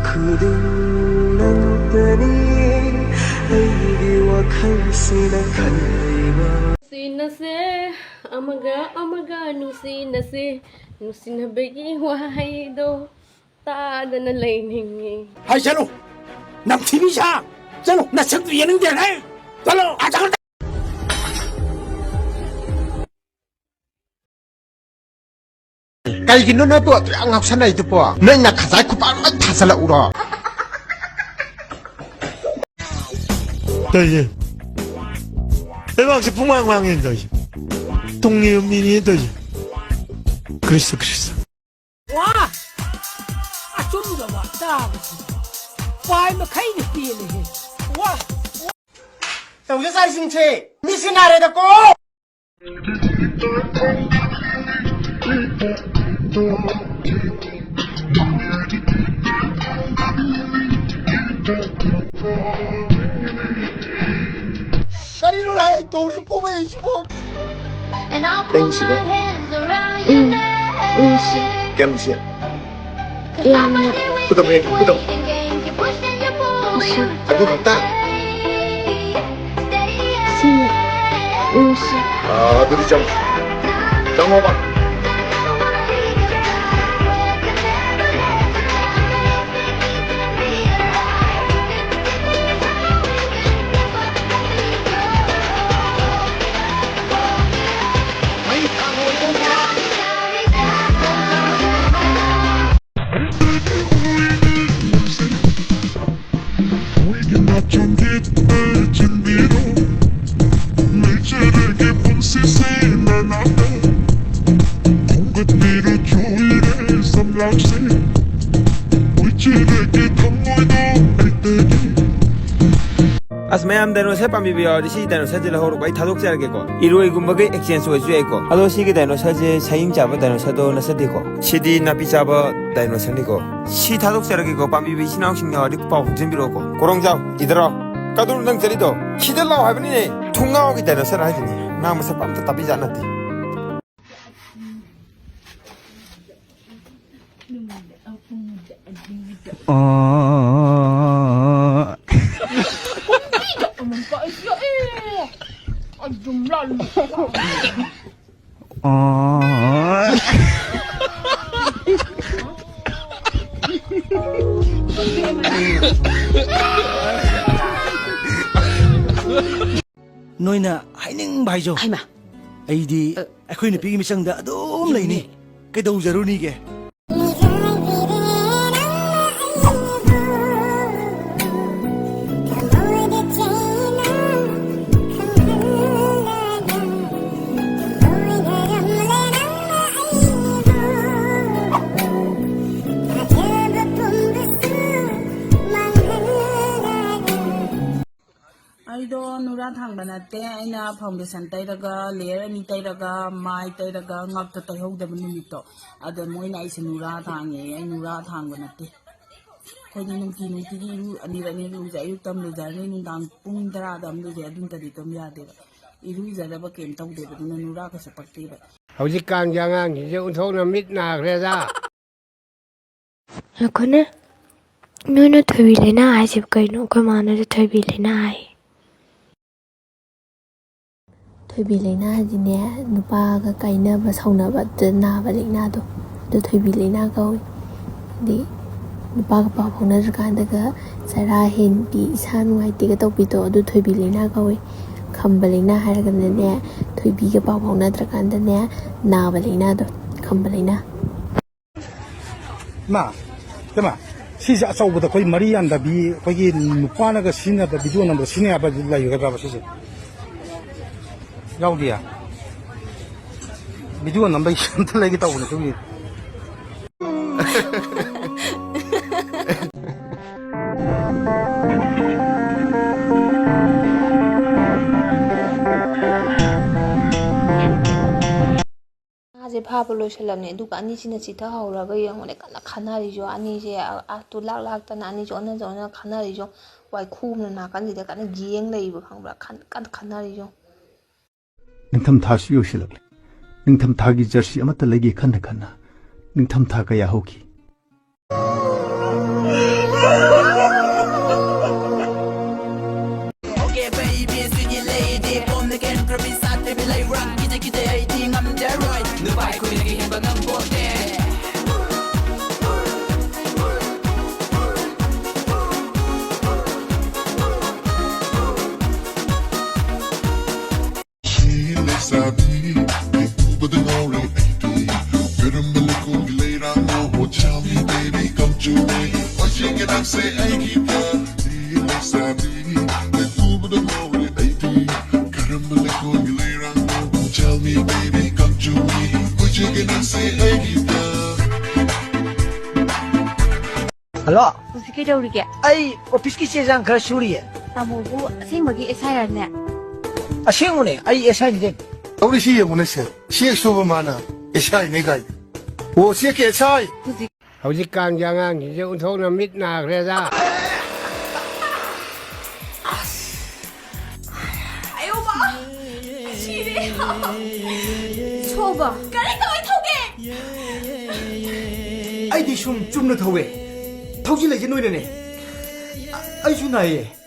ꯈꯨꯗꯤꯡꯃꯛꯇꯅꯤ ꯑꯩꯒꯤ ꯋꯥꯈꯜꯁꯤꯅ ꯈꯜꯂꯤꯕ ꯅꯨꯡꯁꯤꯅꯁꯦ ꯑꯃꯒ ꯑꯃꯒ ꯅꯨꯡꯁꯤꯅꯁꯦ ꯅꯨꯡꯁꯤꯅꯕꯒꯤ ꯋꯥꯍꯩꯗꯣ ꯇꯥꯗꯅ ꯂꯩꯅꯤꯡꯉꯤ हाय चलो नमथीबी सा चलो नशक ये नहीं देना है चलो आजा Kaigiनो na to ang ngaksanay ito po. Nay nakasay ko pa man tasala uro. 다시 대박이 풍망망인 다시 동리음민이 다시 그랬어 와! 아, 좀 더 왔다. 와, 뭐, 카이드 뛰네. 와! 有些晒星期，你是哪来的歌？ शरीर है तो उसको मैं इसको 땡시고 겜시 그다음에 그다음 아주 갔다 아 둘이 좀 정어봐 as mayam dano se pami biyo si dano sa jila horo bai thadok jar ge ko iroi gumba ge exchange ho ju ko ado si ge dano sa je saing jaba dano sa do na sa de ko sidi na pi jaba dano sa ni ko si thadok jar ge ko pami bi sinau sing na ri pa hu jin biro ko korong jao idra kadul nang jari do hidel law ha bani ne thungao ge dano sa ra ji ni na ma sa pam ta tapi jana ti 너희나 하이닝 바이죠 하이마. 아이디 아코이 누피기 미상다 아돔 레이니 그래도 자루니게 아이도 누라 당반한테 아이나 파운데이션 떼다가 레어니 떼다가 마이 떼다가 ngọc 또 해오다 보니까 아들 뭐이나 이제 누라 당에 아이 누라 당반한테 거기 눈기기 아니라니 루자 유tâm 루자니 눈당 뿡드라 담루자 눈다리 좀 야돼 이루자다가 게임 떠오대 보는 누라 가서 빡대봐 hꯧ지kan jangan 이제 운동은 밑나 그래자. Lakone Nuno Toby Lena I sip kaino kamana the Toby Lena I Toby Lena dine nupa ga kaina ba sauna ba na ba lena do the Toby Lena go di nupa ga pa phone na kan daga sara hin bi san wai ti ga to pi to do Toby Lena go khamba Lena har ga ne Toby ga pa phone na kan da ne na ba lena do khamba Lena 마, 그마 시자 싸우보다 거의 머리 안다 비 거기 누파나가 신나다 비디오 넘버 신내 아빠 라 이거 봐봐 시자. 야우디야. 비디오 넘버 신들 얘기 따오네 저기. 제 파블로 샬람네 누가 아니지나 지타 하오라가 영원에 간나 카나리죠 아니제 아또 락락다나 아니죠 어느 저나 카나리죠 와이 쿠는 나간지데 간나 기행 레이브 강브라 칸 카나리죠 닝탐 타시 요실럭 닝탐 타기 저시 아마타 레기 칸나 닝탐 타가 야호기 Hello Hꯧꯖꯤꯛ ꯀꯩꯗꯧꯔꯤꯒꯦ ai office ki che jang khara suri ꯇꯥꯃꯣꯕꯨ ꯑꯁꯦꯡꯕꯒꯤ SIRꯅꯦ asengune ai SI ni 우리 시 영혼에서 시액 소범하나 에샤이 내가 오 시액 에샤이 hꯧꯖꯤꯛꯀꯥꯟꯒꯤ ꯑꯉꯥꯡꯁꯤꯡꯁꯦ ꯎꯟꯊꯣꯛꯅ ꯃꯤꯠ ꯅꯥꯈ꯭ꯔꯦꯗ ꯊꯧꯕ ꯀꯔꯤ ꯀꯃꯥꯏ ꯊꯧꯒꯦ ai di sum chumna thawe thauji leje noine ne ai su nai